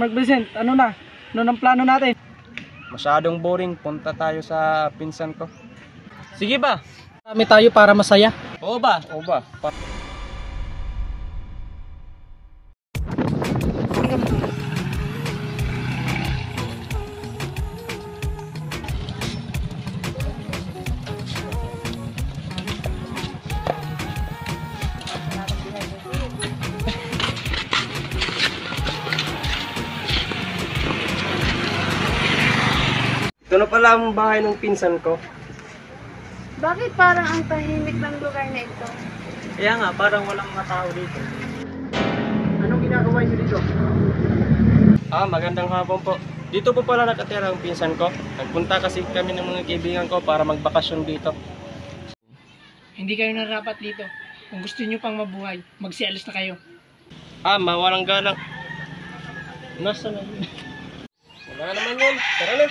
Mark Vincent, ano na? Ano ang plano natin? Masyadong boring. Punta tayo sa pinsan ko. Sige ba? Kami tayo para masaya. Oo ba? Oo ba? Ito na pala ang bahay ng pinsan ko. Bakit parang ang tahimik ng lugar na ito? Kaya nga, parang walang mga tao dito. Anong ginagawa niyo dito? Magandang hapon po. Dito po pala nakatira ang pinsan ko. Nagpunta kasi kami ng mga kaibigan ko para magbakasyon dito. Hindi kayo narapat dito. Kung gusto niyo pang mabuhay, magsialis na kayo. Mawalang galang. Nasa na yun? Wala naman yun. Tara na.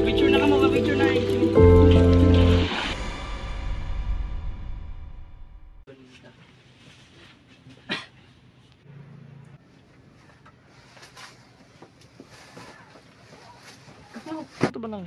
Picture na ka mo, picture na. Ito ba lang?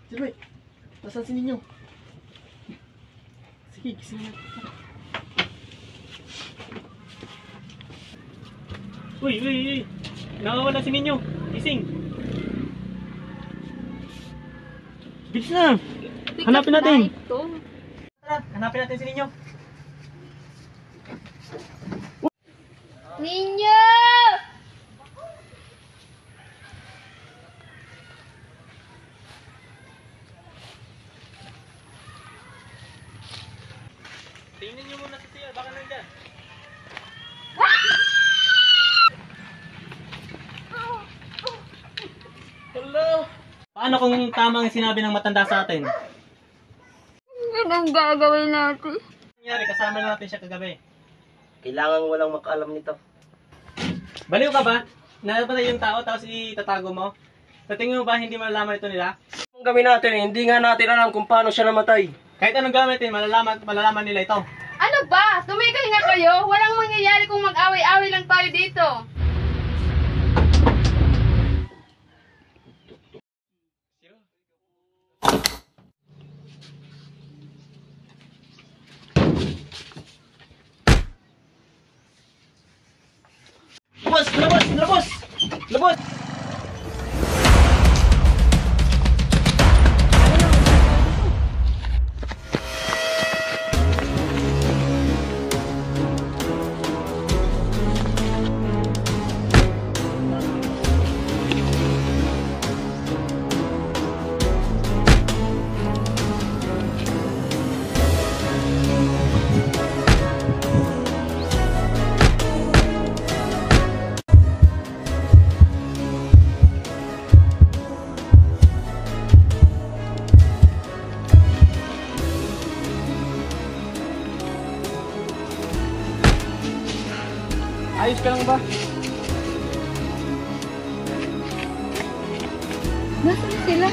Jelay, nasaan si Ninyo? Sige, gising na. Uy! Nakawala si Ninyo. Gising. Bilis na. Hanapin natin. Tara, hanapin natin si Ninyo. Ninyo! Tingnan niyo muna sa CR, baka nandyan. Hello! Paano kung tama ang sinabi ng matanda sa atin? Anong gagawin natin? Nangyari, kasama na natin siya kagabi. Kailangan walang makaalam nito. Baliw ka ba? Napatay yung tao tapos itatago mo? Sa tingin mo ba hindi malalaman ito nila? Ang gawin natin, hindi nga natin alam kung paano siya namatay. Kahit anong gamitin, malalaman nila ito. Ano ba? Tumigil nga kayo? Walang mangyayari kung mag-away-away lang tayo dito. Labos! Ayos ka lang ba? Nasaan sila?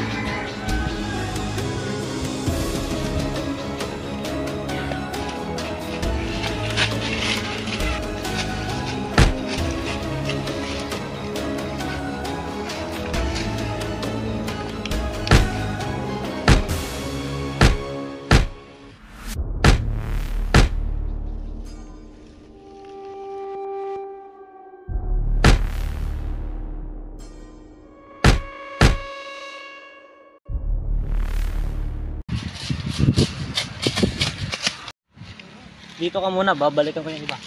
Dito ka muna, babalikan ko yung iba.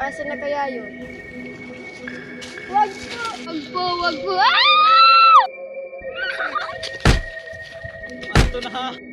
Asa na kaya yun? Wag po! Wag po! Wag po! Ah! Ito na ha.